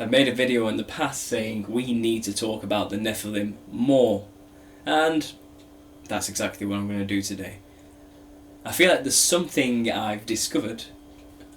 I've made a video in the past saying we need to talk about the Nephilim more, and that's exactly what I'm going to do today. I feel like there's something I've discovered.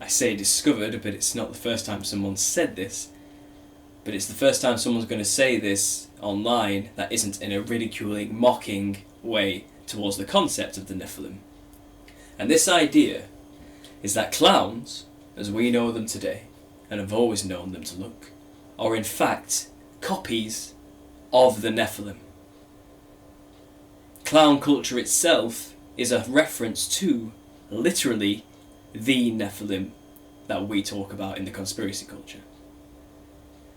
I say discovered, but it's not the first time someone's said this, but it's the first time someone's going to say this online that isn't in a ridiculing, mocking way towards the concept of the Nephilim. And this idea is that clowns, as we know them today, and have always known them to look, are in fact copies of the Nephilim. Clown culture itself is a reference to, literally, the Nephilim that we talk about in the conspiracy culture.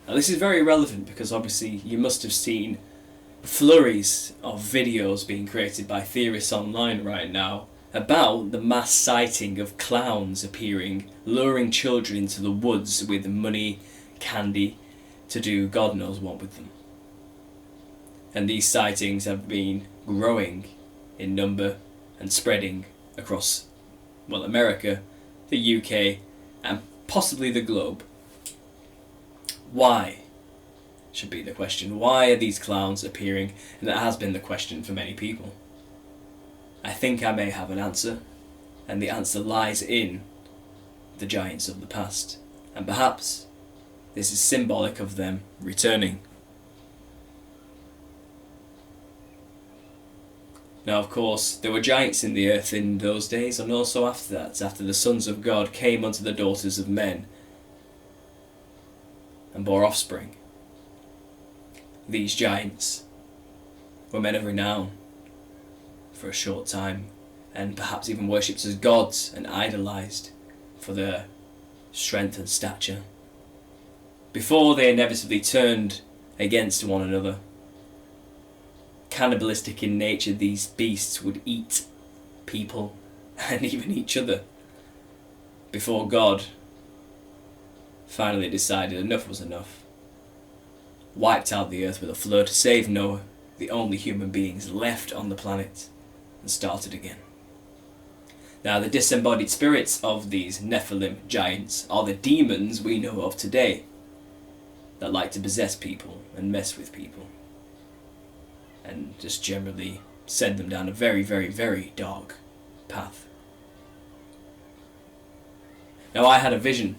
Now this is very relevant because obviously you must have seen flurries of videos being created by theorists online right now about the mass sighting of clowns appearing, luring children into the woods with money, candy, to do God knows what with them. And these sightings have been growing in number and spreading across, well, America, the UK, and possibly the globe. Why? Should be the question. Why are these clowns appearing? And that has been the question for many people. I think I may have an answer, and the answer lies in the giants of the past. And perhaps this is symbolic of them returning. Now, of course, there were giants in the earth in those days, and also after that, after the sons of God came unto the daughters of men and bore offspring. These giants were men of renown for a short time, and perhaps even worshipped as gods and idolised for their strength and stature, before they inevitably turned against one another. Cannibalistic in nature, these beasts would eat people and even each other before God finally decided enough was enough, wiped out the earth with a flood, saved Noah, the only human beings left on the planet, and started again. Now, the disembodied spirits of these Nephilim giants are the demons we know of today that like to possess people and mess with people and just generally send them down a very, very, very dark path. Now, I had a vision,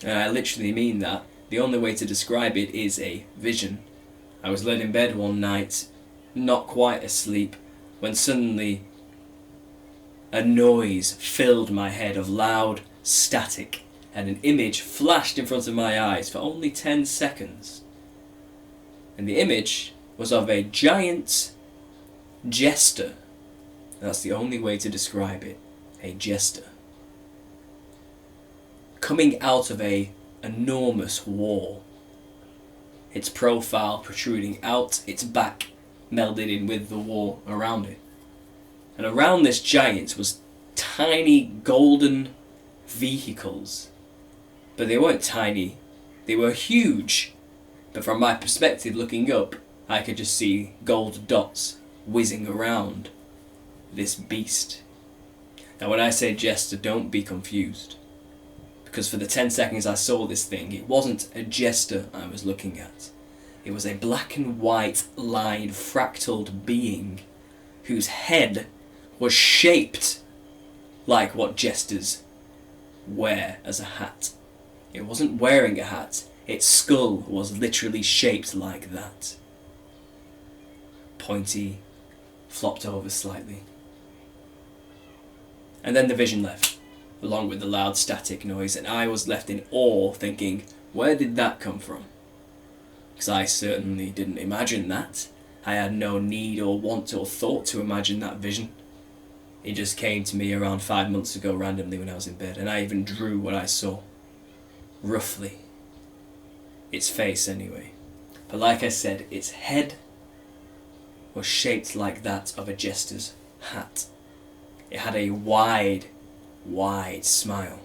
and I literally mean that. The only way to describe it is a vision. I was laid in bed one night, not quite asleep, when suddenly a noise filled my head of loud static, and an image flashed in front of my eyes for only 10 seconds. And the image was of a giant jester. That's the only way to describe it. A jester. Coming out of a enormous wall. Its profile protruding out, its back melded in with the wall around it. And around this giant was tiny golden vehicles. But they weren't tiny, they were huge. But from my perspective looking up, I could just see gold dots whizzing around this beast. Now when I say jester, don't be confused. Because for the 10 seconds I saw this thing, it wasn't a jester I was looking at. It was a black and white lined fractaled being whose head was shaped like what jesters wear as a hat. It wasn't wearing a hat, its skull was literally shaped like that. Pointy, flopped over slightly. And then the vision left, along with the loud static noise, and I was left in awe thinking, where did that come from? Because I certainly didn't imagine that. I had no need or want or thought to imagine that vision. It just came to me around 5 months ago randomly when I was in bed, and I even drew what I saw. Roughly. Its face anyway. But like I said, its head was shaped like that of a jester's hat. It had a wide smile.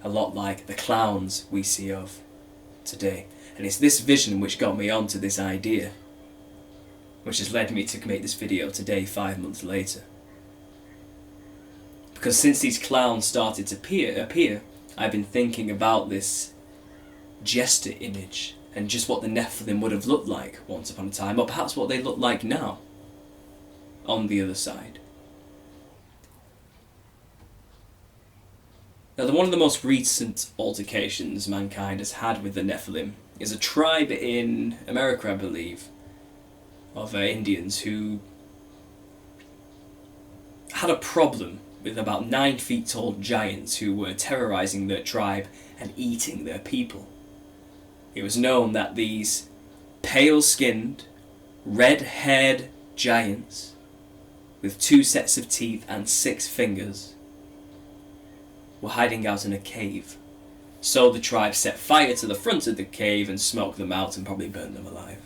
A lot like the clowns we see of today. And it's this vision which got me onto this idea, which has led me to make this video today, 5 months later. Because since these clowns started to appear, I've been thinking about this jester image and just what the Nephilim would have looked like once upon a time, or perhaps what they look like now on the other side. Now, one of the most recent altercations mankind has had with the Nephilim is a tribe in America, I believe, of Indians who had a problem with about 9 feet tall giants who were terrorizing their tribe and eating their people. It was known that these pale-skinned, red-haired giants with 2 sets of teeth and 6 fingers were hiding out in a cave. So the tribe set fire to the front of the cave and smoked them out and probably burned them alive.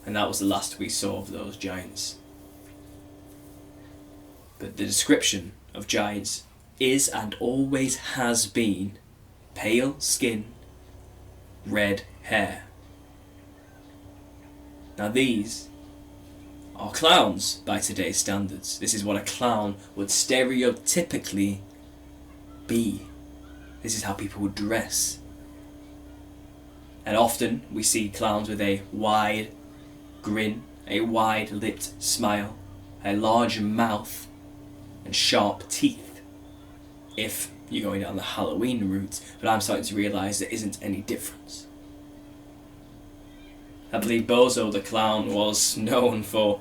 And that was the last we saw of those giants. But the description of giants is and always has been pale skin, red hair. Now these are clowns by today's standards. This is what a clown would stereotypically be. This is how people would dress. And often we see clowns with a wide grin, a wide-lipped smile, a large mouth, and sharp teeth, if you're going down the Halloween route, but I'm starting to realise there isn't any difference. I believe Bozo the Clown was known for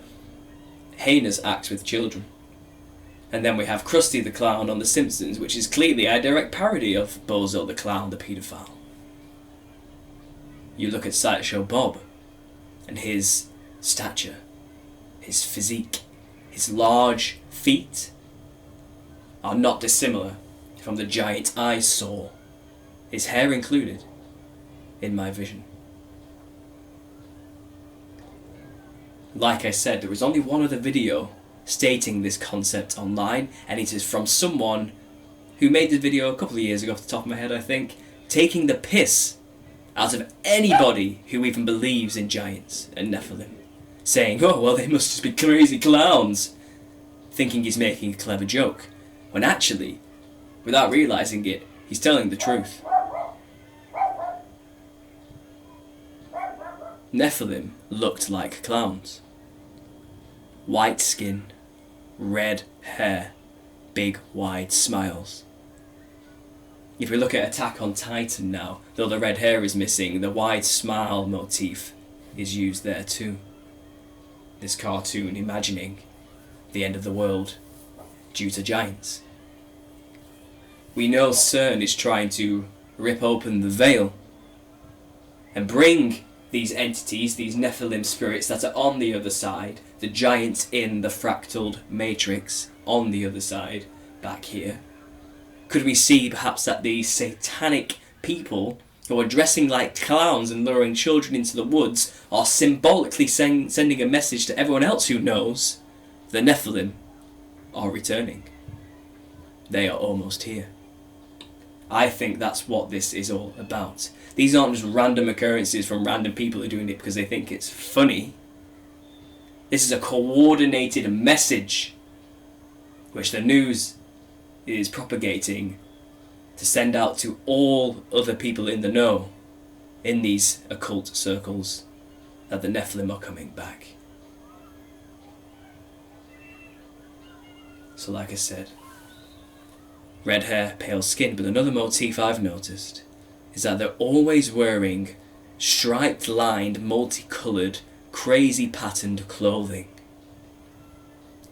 heinous acts with children. And then we have Krusty the Clown on The Simpsons, which is clearly a direct parody of Bozo the Clown, the paedophile. You look at Sideshow Bob, and his stature, his physique, his large feet are not dissimilar from the giant I saw, his hair included, in my vision. Like I said, there was only one other video stating this concept online, and it is from someone who made this video a couple of years ago off the top of my head, I think, taking the piss out of anybody who even believes in giants and Nephilim, saying, oh, well, they must just be crazy clowns, thinking he's making a clever joke, when actually, without realising it, he's telling the truth. Nephilim looked like clowns. White skin, red hair, big wide smiles. If we look at Attack on Titan now, though the red hair is missing, the wide smile motif is used there too. This cartoon imagining the end of the world due to giants. We know CERN is trying to rip open the veil and bring these entities, these Nephilim spirits that are on the other side, the giants in the fractaled matrix on the other side, back here. Could we see perhaps that these satanic people who are dressing like clowns and luring children into the woods are symbolically sending a message to everyone else who knows the Nephilim are returning? They are almost here. I think that's what this is all about. These aren't just random occurrences from random people who are doing it because they think it's funny. This is a coordinated message which the news is propagating to send out to all other people in the know in these occult circles that the Nephilim are coming back. So like I said, red hair, pale skin, but another motif I've noticed is that they're always wearing striped lined, multicoloured, crazy patterned clothing.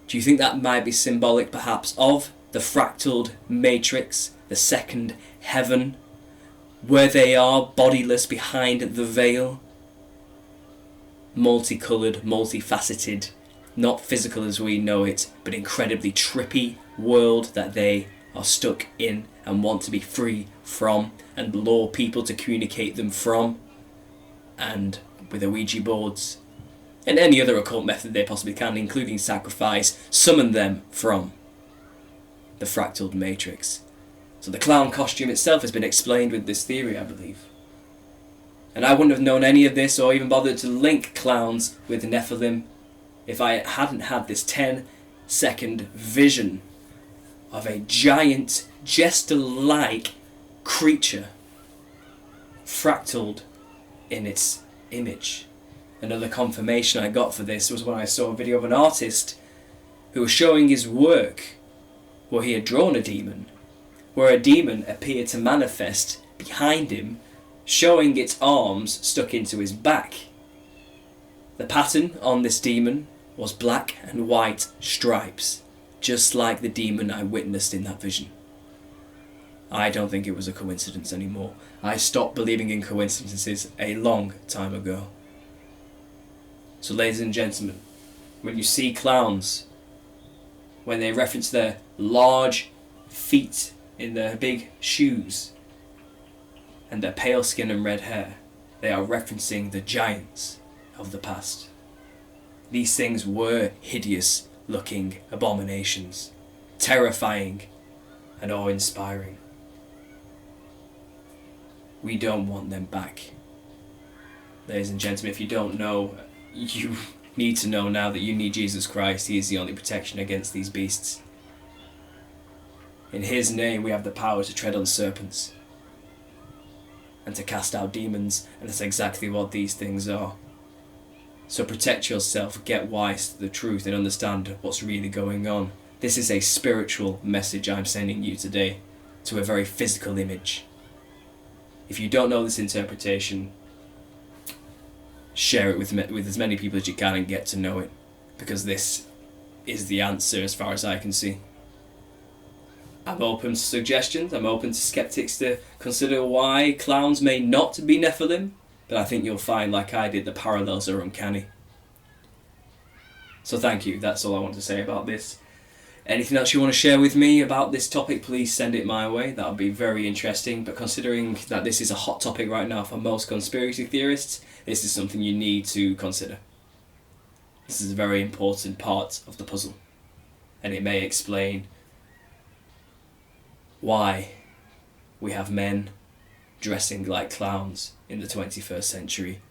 Do you think that might be symbolic perhaps of the fractaled matrix, the second heaven, where they are bodiless behind the veil? Multicoloured, multifaceted, not physical as we know it, but incredibly trippy world that they are stuck in and want to be free from and lure people to communicate them from, and with Ouija boards and any other occult method they possibly can, including sacrifice, summon them from the fractaled matrix. So the clown costume itself has been explained with this theory, I believe. And I wouldn't have known any of this or even bothered to link clowns with Nephilim if I hadn't had this 10-second vision of a giant, jester-like creature fractaled in its image. Another confirmation I got for this was when I saw a video of an artist who was showing his work where he had drawn a demon, where a demon appeared to manifest behind him, showing its arms stuck into his back. The pattern on this demon was black and white stripes, just like the demon I witnessed in that vision. I don't think it was a coincidence anymore. I stopped believing in coincidences a long time ago. So ladies and gentlemen, when you see clowns, when they reference their large feet in their big shoes and their pale skin and red hair, they are referencing the giants of the past. These things were hideous looking abominations, terrifying and awe-inspiring. We don't want them back. Ladies and gentlemen, if you don't know, you need to know now that you need Jesus Christ. He is the only protection against these beasts. In His name we have the power to tread on serpents and to cast out demons, and that's exactly what these things are. So protect yourself, get wise to the truth and understand what's really going on. This is a spiritual message I'm sending you today to a very physical image. If you don't know this interpretation, share it with as many people as you can and get to know it, because this is the answer as far as I can see. I'm open to suggestions, I'm open to skeptics to consider why clowns may not be Nephilim, but I think you'll find, like I did, the parallels are uncanny. So thank you, that's all I want to say about this. Anything else you want to share with me about this topic, please send it my way. That would be very interesting. But considering that this is a hot topic right now for most conspiracy theorists, this is something you need to consider. This is a very important part of the puzzle. And it may explain why we have men dressing like clowns in the 21st century